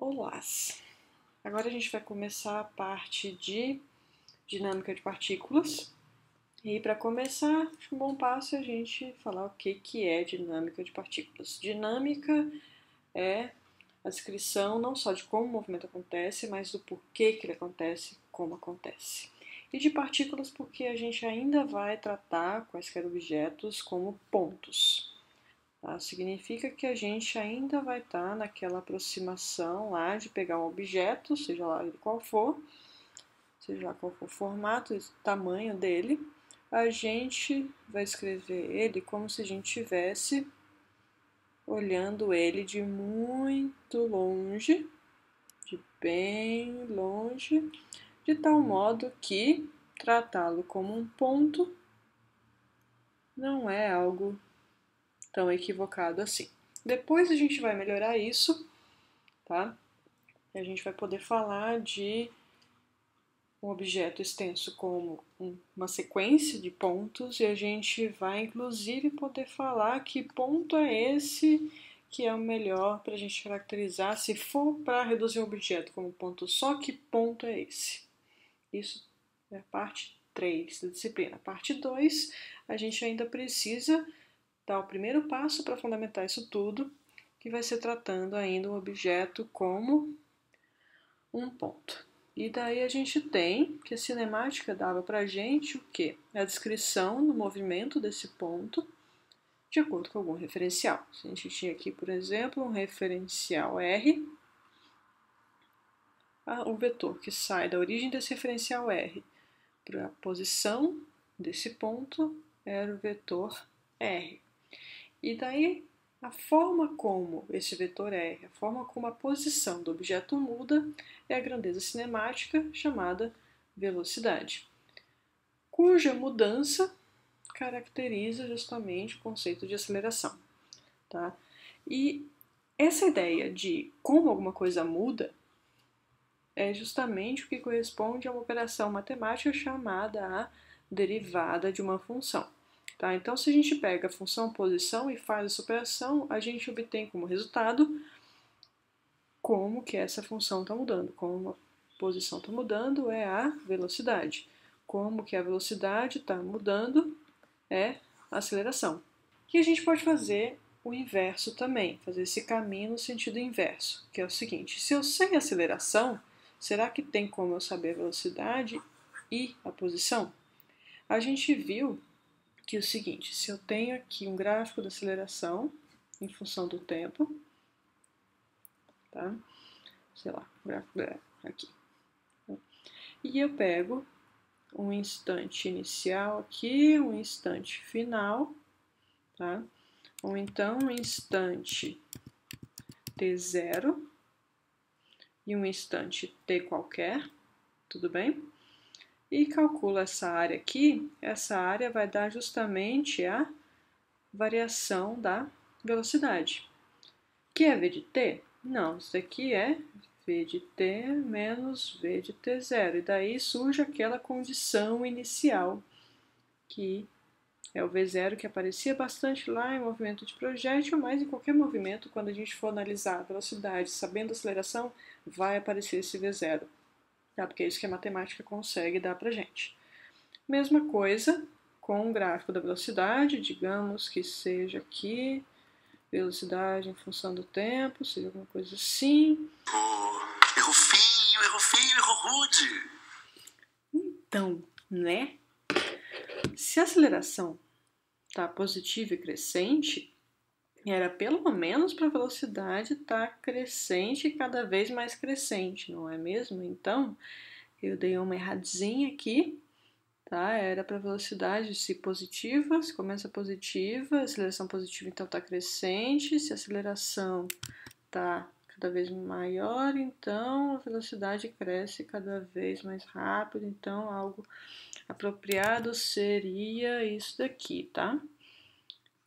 Olá! Agora a gente vai começar a parte de dinâmica de partículas. E para começar, acho que um bom passo é a gente falar o que é dinâmica de partículas. Dinâmica é a descrição não só de como o movimento acontece, mas do porquê que ele acontece, como acontece. E de partículas porque a gente ainda vai tratar quaisquer objetos como pontos. Tá? Significa que a gente ainda vai estar naquela aproximação lá de pegar um objeto, seja lá ele qual for, seja lá qual for o formato, o tamanho dele, a gente vai escrever ele como se a gente estivesse olhando ele de muito longe, de bem longe, de tal modo que tratá-lo como um ponto não é algo tão equivocado assim. Depois a gente vai melhorar isso, tá? E a gente vai poder falar de um objeto extenso como uma sequência de pontos e a gente vai inclusive poder falar que ponto é esse que é o melhor para a gente caracterizar. Se for para reduzir um objeto como ponto só, que ponto é esse? Isso é a parte 3 da disciplina. A parte 2, a gente ainda precisa dar o primeiro passo para fundamentar isso tudo, que vai ser tratando ainda o objeto como um ponto. E daí a gente tem que a cinemática dava para a gente o quê? A descrição do movimento desse ponto de acordo com algum referencial. A gente tinha aqui, por exemplo, um referencial R, o vetor que sai da origem desse referencial R para a posição desse ponto era o vetor R. E daí, a forma como esse vetor R, a forma como a posição do objeto muda, é a grandeza cinemática chamada velocidade, cuja mudança caracteriza justamente o conceito de aceleração. Tá? E essa ideia de como alguma coisa muda é justamente o que corresponde a uma operação matemática chamada a derivada de uma função. Tá? Então, se a gente pega a função posição e faz essa operação, a gente obtém como resultado como que essa função está mudando. Como a posição está mudando é a velocidade. Como que a velocidade está mudando é a aceleração. E a gente pode fazer o inverso também, fazer esse caminho no sentido inverso, que é o seguinte: se eu sei a aceleração, será que tem como eu saber a velocidade e a posição? A gente viu que é o seguinte: se eu tenho aqui um gráfico da aceleração em função do tempo, tá? Sei lá, gráfico aqui. E eu pego um instante inicial aqui, um instante final, tá? Ou então um instante t0 e um instante t qualquer, tudo bem? E calculo essa área aqui, essa área vai dar justamente a variação da velocidade. Que é v de t? Não, isso aqui é v de t menos v de t0. E daí surge aquela condição inicial, que é o v0 que aparecia bastante lá em movimento de projétil, mas em qualquer movimento, quando a gente for analisar a velocidade, sabendo a aceleração, vai aparecer esse v0. Tá? Porque é isso que a matemática consegue dar pra gente. Mesma coisa com o gráfico da velocidade, digamos que seja aqui, velocidade em função do tempo, seja alguma coisa assim. Erro feio, erro rude. Então, né? Se a aceleração está positiva e crescente, era pelo menos para a velocidade estar crescente e cada vez mais crescente, não é mesmo? Então, eu dei uma erradinha aqui, tá? Era para a velocidade se positiva, se começa positiva, aceleração positiva então está crescente, se a aceleração está cada vez maior, então a velocidade cresce cada vez mais rápido, então algo apropriado seria isso daqui, tá?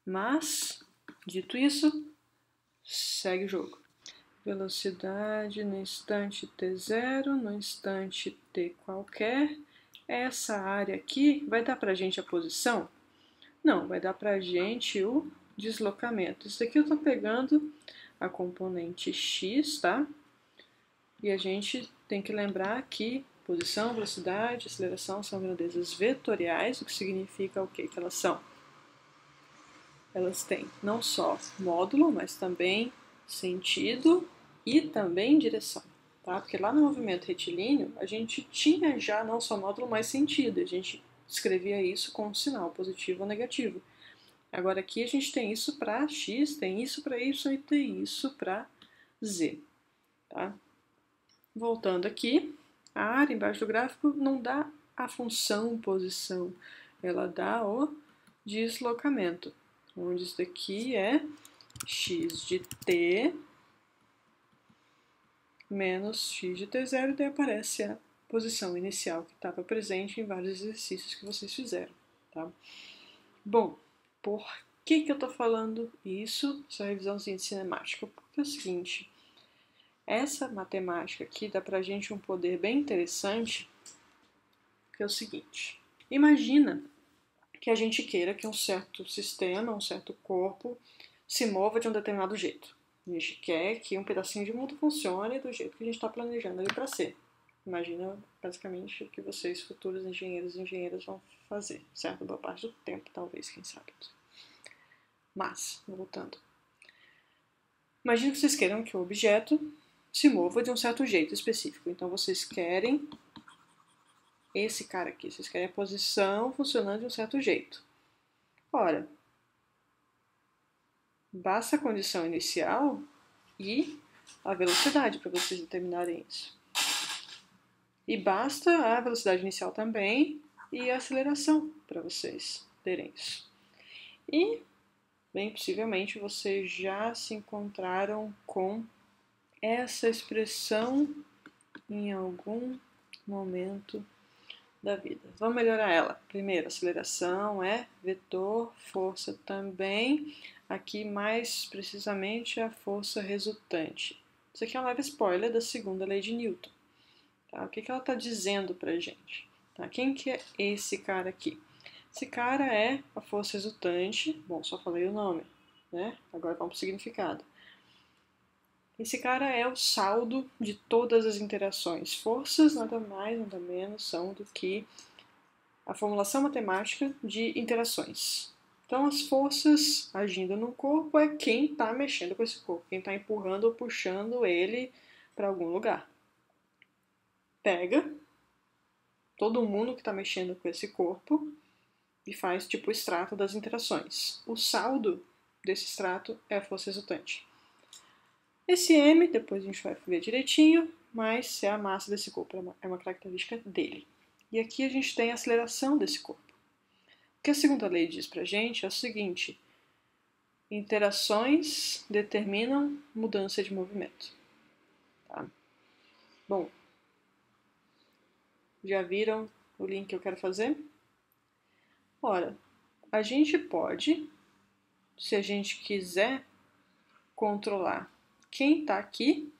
Mas, dito isso, segue o jogo. Velocidade no instante t0, no instante t qualquer. Essa área aqui vai dar pra gente a posição? Não, vai dar pra gente o deslocamento. Isso aqui eu tô pegando a componente x, tá? E a gente tem que lembrar que posição, velocidade, aceleração são grandezas vetoriais, o que significa o quê? Que elas são? Elas têm não só módulo, mas também sentido e também direção. Tá? Porque lá no movimento retilíneo, a gente tinha já não só módulo, mas sentido. A gente escrevia isso com um sinal positivo ou negativo. Agora aqui a gente tem isso para x, tem isso para y e tem isso para z. Tá? Voltando aqui, a área embaixo do gráfico não dá a função posição, ela dá o deslocamento, onde isso daqui é x de t menos x de t0, e daí aparece a posição inicial que estava presente em vários exercícios que vocês fizeram. Tá? Bom, por que eu estou falando isso, essa revisãozinha de cinemática? Porque é o seguinte, essa matemática aqui dá pra gente um poder bem interessante, que é o seguinte. Imagina que a gente queira que um certo sistema, um certo corpo, se mova de um determinado jeito. A gente quer que um pedacinho de mundo funcione do jeito que a gente está planejando ele para ser. Imagina, basicamente, o que vocês, futuros engenheiros e engenheiras, vão fazer, certo? Boa parte do tempo, talvez, quem sabe. Mas, voltando. Imagina que vocês queiram que o objeto se mova de um certo jeito específico. Então, vocês querem esse cara aqui. Vocês querem a posição funcionando de um certo jeito. Ora, basta a condição inicial e a velocidade para vocês determinarem isso. E basta a velocidade inicial também e a aceleração para vocês terem isso. E, bem possivelmente, vocês já se encontraram com essa expressão em algum momento da vida. Vamos melhorar ela. Primeiro, aceleração é vetor, força também. Aqui, mais precisamente, a força resultante. Isso aqui é um leve spoiler da segunda lei de Newton. Tá? O que ela está dizendo para a gente? Tá? Quem que é esse cara aqui? Esse cara é a força resultante. Bom, só falei o nome, né? Agora vamos para o significado. Esse cara é o saldo de todas as interações. Forças, nada mais, nada menos, são do que a formulação matemática de interações. Então, as forças agindo no corpo é quem está mexendo com esse corpo, quem está empurrando ou puxando ele para algum lugar. Pega todo mundo que está mexendo com esse corpo e faz tipo o extrato das interações. O saldo desse extrato é a força resultante. Esse M, depois a gente vai ver direitinho, mas é a massa desse corpo, é uma característica dele. E aqui a gente tem a aceleração desse corpo. O que a segunda lei diz pra gente é o seguinte: interações determinam mudança de movimento. Tá? Bom, já viram o link que eu quero fazer? Ora, a gente pode, se a gente quiser, controlar quem está aqui,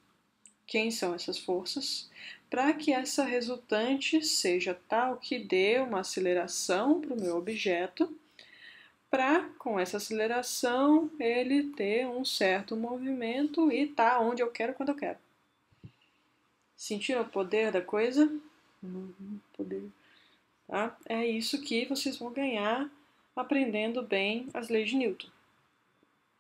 quem são essas forças, para que essa resultante seja tal que dê uma aceleração para o meu objeto, para, com essa aceleração, ele ter um certo movimento e estar onde eu quero, quando eu quero. Sentiram o poder da coisa? Poder. Tá? É isso que vocês vão ganhar aprendendo bem as leis de Newton.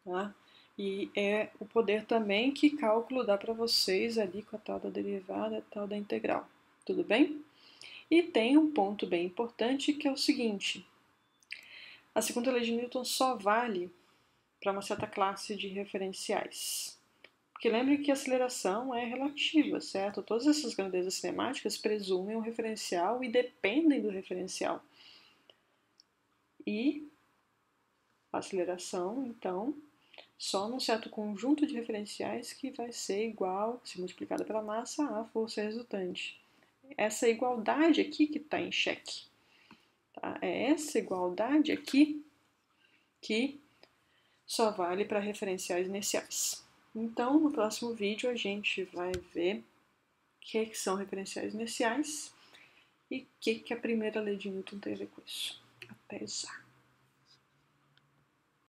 Tá? E é o poder também que cálculo dá para vocês ali com a tal da derivada, a tal da integral. Tudo bem? E tem um ponto bem importante que é o seguinte: a segunda lei de Newton só vale para uma certa classe de referenciais. Porque lembre que a aceleração é relativa, certo? Todas essas grandezas cinemáticas presumem um referencial e dependem do referencial. E a aceleração, então, só num certo conjunto de referenciais que vai ser igual, se multiplicada pela massa, à força resultante. Essa igualdade aqui que está em xeque. Tá? É essa igualdade aqui que só vale para referenciais iniciais. Então, no próximo vídeo, a gente vai ver o que são referenciais iniciais e o que a primeira lei de Newton tem a ver com isso. Até já!